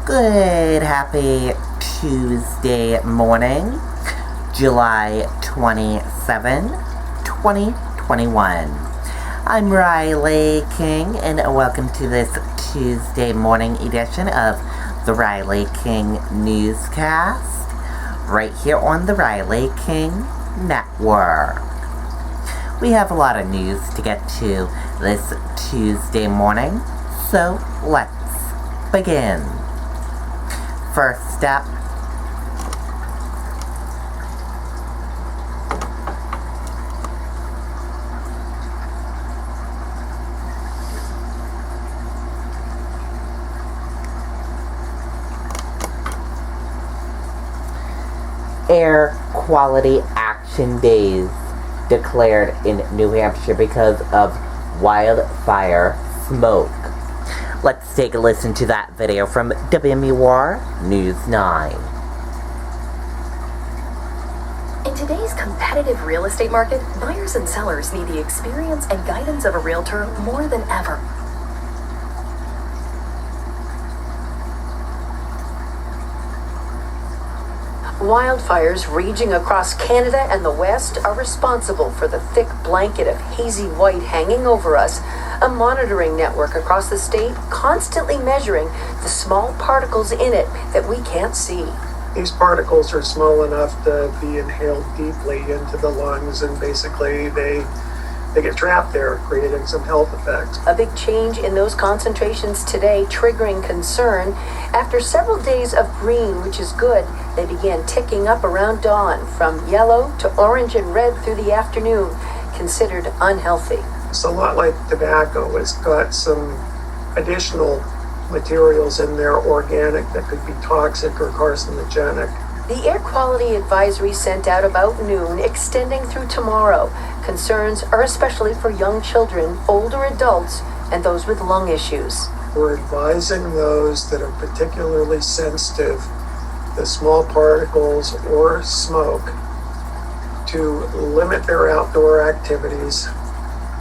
Good, happy Tuesday morning, July 27, 2021. I'm Riley King, and welcome to this Tuesday morning edition of the Riley King Newscast, right here on the Riley King Network. We have a lot of news to get to this Tuesday morning, so let's begin. First step, Air Quality Action Days declared in New Hampshire because of wildfire smoke. Let's take a listen to that video from WMUR News 9. In today's competitive real estate market, buyers and sellers need the experience and guidance of a realtor more than ever. Wildfires raging across Canada and the West are responsible for the thick blanket of hazy white hanging over us, a monitoring network across the state constantly measuring the small particles in it that we can't see. These particles are small enough to be inhaled deeply into the lungs, and basically they get trapped there, creating some health effects. A big change in those concentrations today, triggering concern. After several days of green, which is good, they began ticking up around dawn, from yellow to orange and red through the afternoon, considered unhealthy. It's a lot like tobacco. It's got some additional materials in there, organic, that could be toxic or carcinogenic. The air quality advisory sent out about noon, extending through tomorrow. Concerns are especially for young children, older adults, and those with lung issues. We're advising those that are particularly sensitive to small particles or smoke to limit their outdoor activities,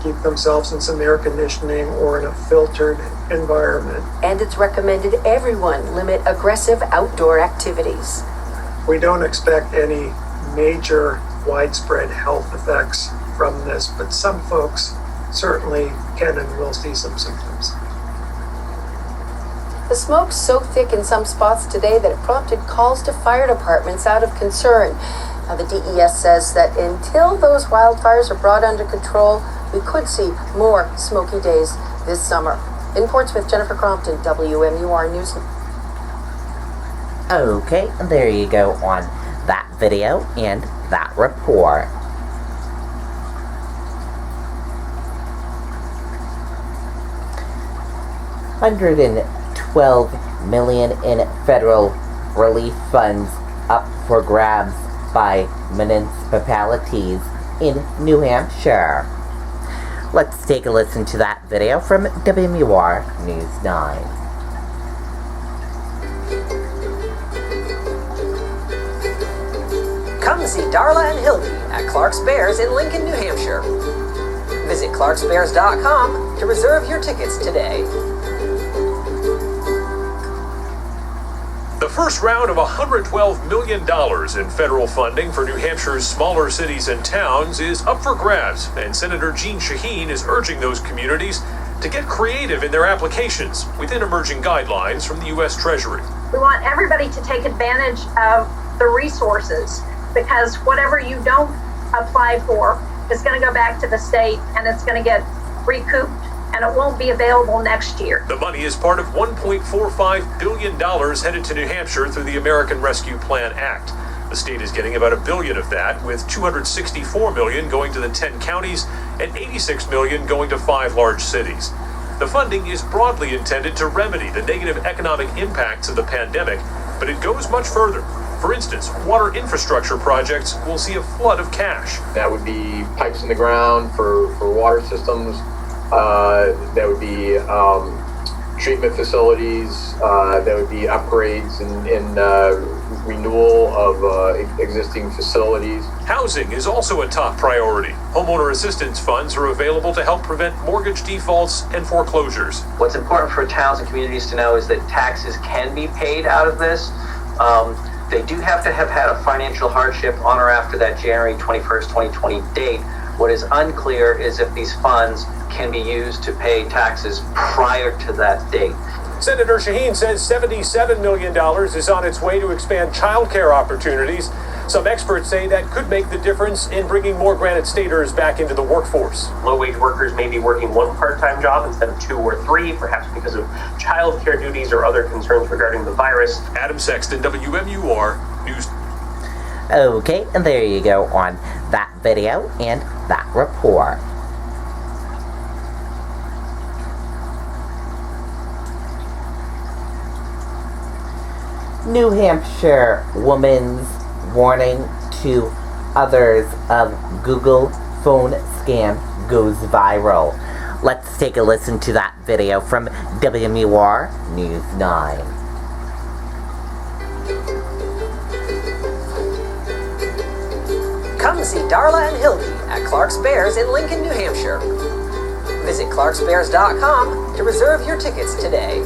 keep themselves in some air conditioning or in a filtered environment. And it's recommended everyone limit aggressive outdoor activities. We don't expect any major widespread health effects from this, but some folks certainly can and will see some symptoms. The smoke's so thick in some spots today that it prompted calls to fire departments out of concern. Now, the DES says that until those wildfires are brought under control, we could see more smoky days this summer. In Portsmouth, Jennifer Crompton, WMUR News. Okay, there you go on that video and that report. $112 million in federal relief funds up for grabs by municipalities in New Hampshire. Let's take a listen to that video from WMUR News 9. Come see Darla and Hildy at Clark's Bears in Lincoln, New Hampshire. Visit clarksbears.com to reserve your tickets today. The first round of $112 million in federal funding for New Hampshire's smaller cities and towns is up for grabs, and Senator Jean Shaheen is urging those communities to get creative in their applications within emerging guidelines from the U.S. Treasury. We want everybody to take advantage of the resources, because whatever you don't apply for is going to go back to the state and it's going to get recouped, and it won't be available next year. The money is part of $1.45 billion headed to New Hampshire through the American Rescue Plan Act. The state is getting about $1 billion of that, with $264 million going to the 10 counties and $86 million going to 5 large cities. The funding is broadly intended to remedy the negative economic impacts of the pandemic, but it goes much further. For instance, water infrastructure projects will see a flood of cash. That would be pipes in the ground for water systems. That would be treatment facilities. That would be upgrades in renewal of existing facilities. Housing is also a top priority. Homeowner assistance funds are available to help prevent mortgage defaults and foreclosures. What's important for towns and communities to know is that taxes can be paid out of this. They do have to have had a financial hardship on or after that January 21st, 2020 date. What is unclear is if these funds can be used to pay taxes prior to that date. Senator Shaheen says $77 million is on its way to expand child care opportunities. Some experts say that could make the difference in bringing more Granite Staters back into the workforce. Low-wage workers may be working one part-time job instead of 2 or 3, perhaps because of child care duties or other concerns regarding the virus. Adam Sexton, WMUR News. Okay, and there you go on that video and that report. New Hampshire woman's warning to others of Google phone scam goes viral. Let's take a listen to that video from WMUR News 9. Come see Darla and Hildy at Clark's Bears in Lincoln, New Hampshire. Visit clarksbears.com to reserve your tickets today.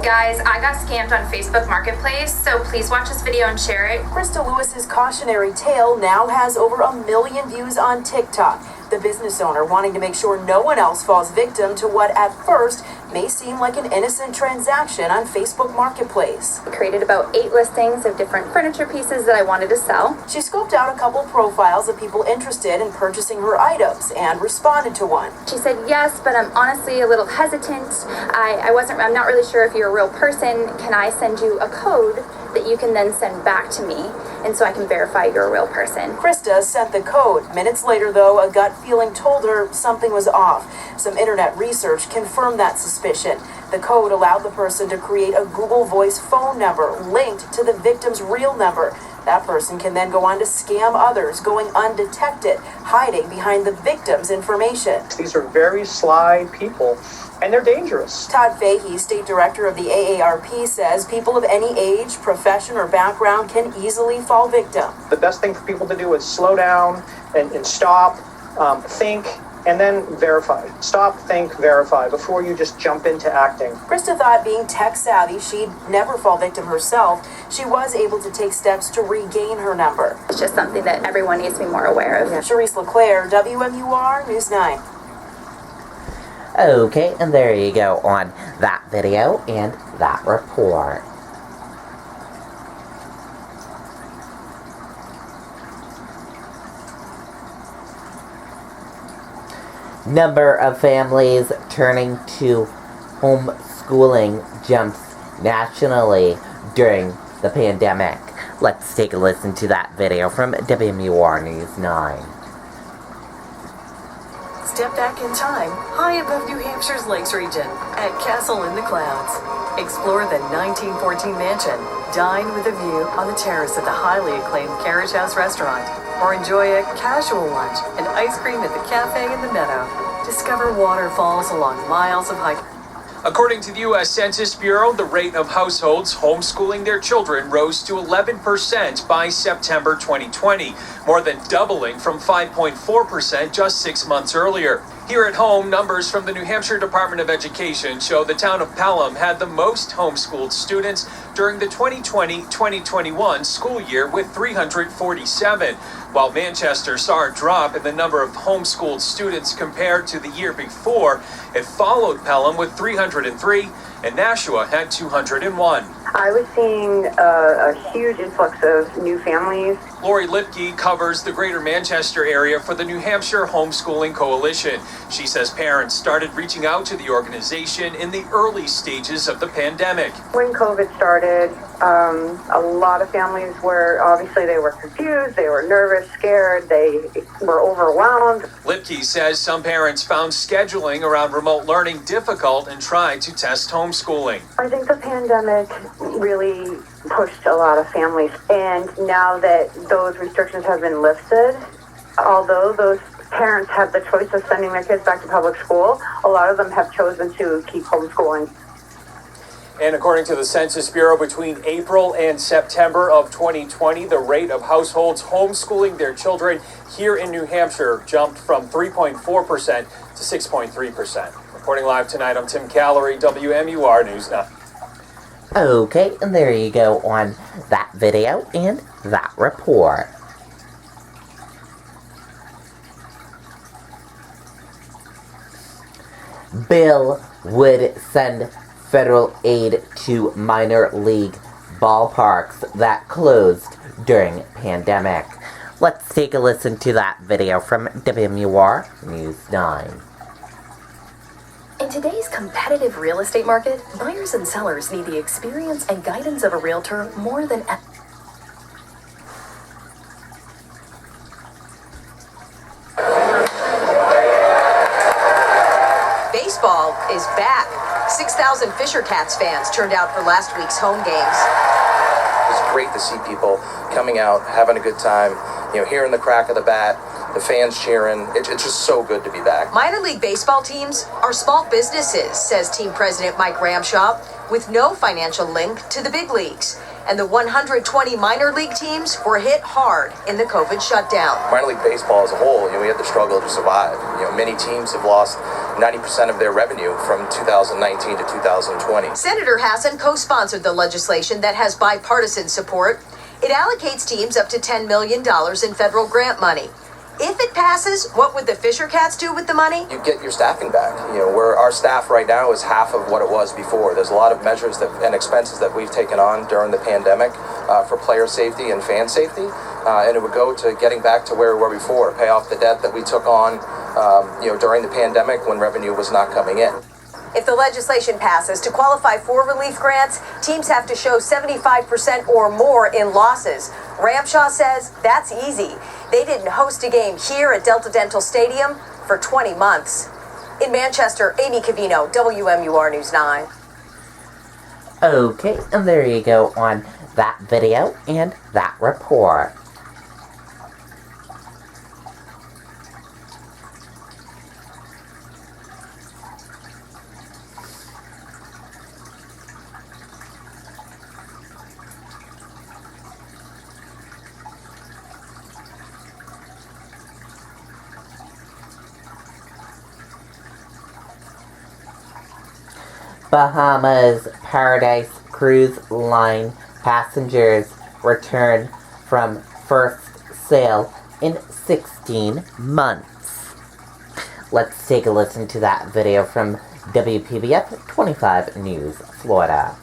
Guys, I got scammed on Facebook Marketplace, so please watch this video and share it. Krista Lewis's cautionary tale now has over 1 million views on TikTok. The business owner wanting to make sure no one else falls victim to what at first may seem like an innocent transaction on Facebook Marketplace. I created about 8 listings of different furniture pieces that I wanted to sell. She scoped out a couple profiles of people interested in purchasing her items and responded to one. She said yes, but I'm honestly a little hesitant. I'm not really sure if you're a real person. Can I send you a code that you can then send back to me, and so I can verify you're a real person? Krista sent the code. Minutes later, though, a gut feeling told her something was off. Some internet research confirmed that suspicion. The code allowed the person to create a Google Voice phone number linked to the victim's real number. That person can then go on to scam others, going undetected, hiding behind the victim's information. These are very sly people, and they're dangerous. Todd Fahey, state director of the AARP, says people of any age, profession, or background can easily fall victim. The best thing for people to do is slow down and stop, think, and then verify. Stop, think, verify before you just jump into acting. Krista thought being tech savvy, she'd never fall victim herself. She was able to take steps to regain her number. It's just something that everyone needs to be more aware of. Charisse LeClaire, WMUR News 9. Okay, and there you go on that video and that report. Number of families turning to homeschooling jumps nationally during the pandemic. Let's take a listen to that video from WMUR News 9. Step back in time, high above New Hampshire's Lakes region, at Castle in the Clouds. Explore the 1914 mansion, dine with a view on the terrace at the highly acclaimed Carriage House restaurant, or enjoy a casual lunch and ice cream at the cafe in the meadow. Discover waterfalls along miles of hiking. According to the U.S. Census Bureau, the rate of households homeschooling their children rose to 11% by September 2020, more than doubling from 5.4% just 6 months earlier. Here at home, numbers from the New Hampshire Department of Education show the town of Pelham had the most homeschooled students during the 2020-2021 school year with 347, while Manchester saw a drop in the number of homeschooled students compared to the year before. It followed Pelham with 303, and Nashua had 201. I was seeing a huge influx of new families. Lori Lipke covers the greater Manchester area for the New Hampshire Homeschooling Coalition. She says parents started reaching out to the organization in the early stages of the pandemic. When COVID started, a lot of families were, obviously they were confused, they were nervous, scared, they were overwhelmed. Lipke says some parents found scheduling around remote learning difficult and tried to test homeschooling. I think the pandemic really pushed a lot of families, and now that those restrictions have been lifted, although those parents have the choice of sending their kids back to public school, a lot of them have chosen to keep homeschooling. And according to the Census Bureau, between April and September of 2020, the rate of households homeschooling their children here in New Hampshire jumped from 3.4% to 6.3%. Reporting live tonight, I'm Tim Callery, WMUR News 9. Okay, and there you go on that video and that report. Bill would send federal aid to minor league ballparks that closed during pandemic. Let's take a listen to that video from WMUR News 9. In today's competitive real estate market, buyers and sellers need the experience and guidance of a realtor more than ever. Baseball is back. 6,000 Fisher Cats fans turned out for last week's home games. It's great to see people coming out, having a good time, hearing the crack of the bat, the fans cheering. It's just so good to be back. Minor league baseball teams are small businesses, says team president Mike Ramshaw, with no financial link to the big leagues. And the 120 minor league teams were hit hard in the COVID shutdown. Minor league baseball as a whole, we had to struggle to survive. Many teams have lost 90% of their revenue from 2019 to 2020. Senator Hassan co-sponsored the legislation that has bipartisan support. It allocates teams up to $10 million in federal grant money. If it passes, what would the Fisher Cats do with the money? You get your staffing back. Where our staff right now is half of what it was before. There's a lot of measures and expenses that we've taken on during the pandemic for player safety and fan safety, and it would go to getting back to where we were before, pay off the debt that we took on, during the pandemic when revenue was not coming in. If the legislation passes, to qualify for relief grants, teams have to show 75% or more in losses. Ramshaw says that's easy. They didn't host a game here at Delta Dental Stadium for 20 months. In Manchester, Amy Cavino, WMUR News 9. Okay, and there you go on that video and that report. Bahamas Paradise Cruise Line passengers return from first sail in 16 months. Let's take a listen to that video from WPBF 25 News, Florida.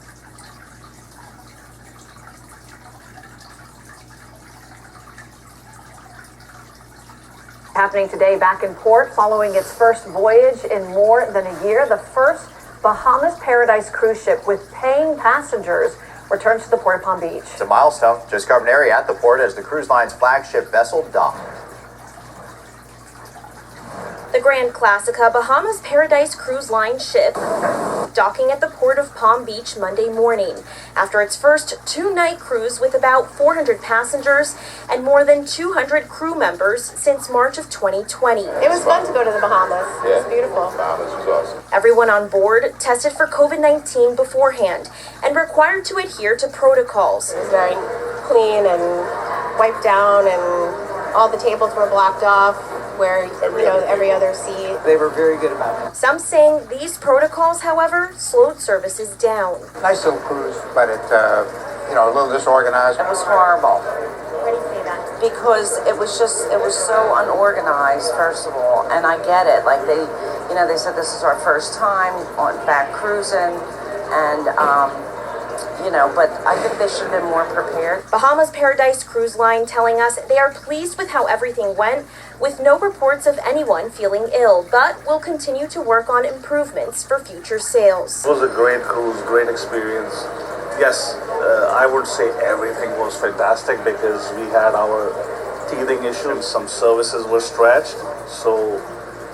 Happening today back in port following its first voyage in more than a year. The first Bahamas Paradise cruise ship with paying passengers returns to the port of Palm Beach. It's a milestone. Just Carbonari at the port as the cruise line's flagship vessel docked. The Grand Classica Bahamas Paradise Cruise Line ship docking at the port of Palm Beach Monday morning after its first two-night cruise with about 400 passengers and more than 200 crew members since March of 2020. It was fun to go to the Bahamas. Yeah. It was beautiful. Bahamas was awesome. Everyone on board tested for COVID-19 beforehand and required to adhere to protocols. It was very clean and wiped down, and all the tables were blocked off where, every other seat. They were very good about it. Some saying these protocols, however, slowed services down. Nice little cruise, but it, a little disorganized. It was horrible. Why do you say that? Because it was so unorganized, first of all, and I get it. Like they said this is our first time back cruising, and but I think they should have been more prepared. Bahamas Paradise Cruise Line telling us they are pleased with how everything went, with no reports of anyone feeling ill, but will continue to work on improvements for future sails. It was a great cruise, great experience. Yes, I would say everything was fantastic because we had our teething issues. Some services were stretched, so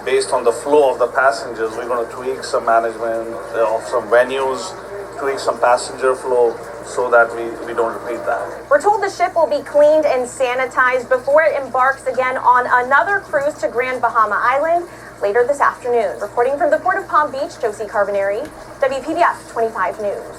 based on the flow of the passengers, we're going to tweak some management of some venues, tweak some passenger flow so that we don't repeat that. We're told the ship will be cleaned and sanitized before it embarks again on another cruise to Grand Bahama Island later this afternoon. Reporting from the Port of Palm Beach, Josie Carbonari, WPBF 25 News.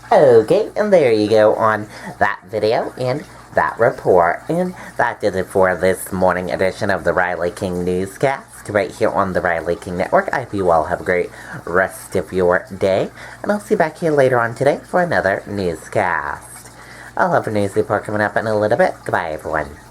Okay, and there you go on that video and that report. And that did it for this morning edition of the Riley King Newscast right here on the Riley King Network. I hope you all have a great rest of your day. And I'll see you back here later on today for another newscast. I'll have a news report coming up in a little bit. Goodbye, everyone.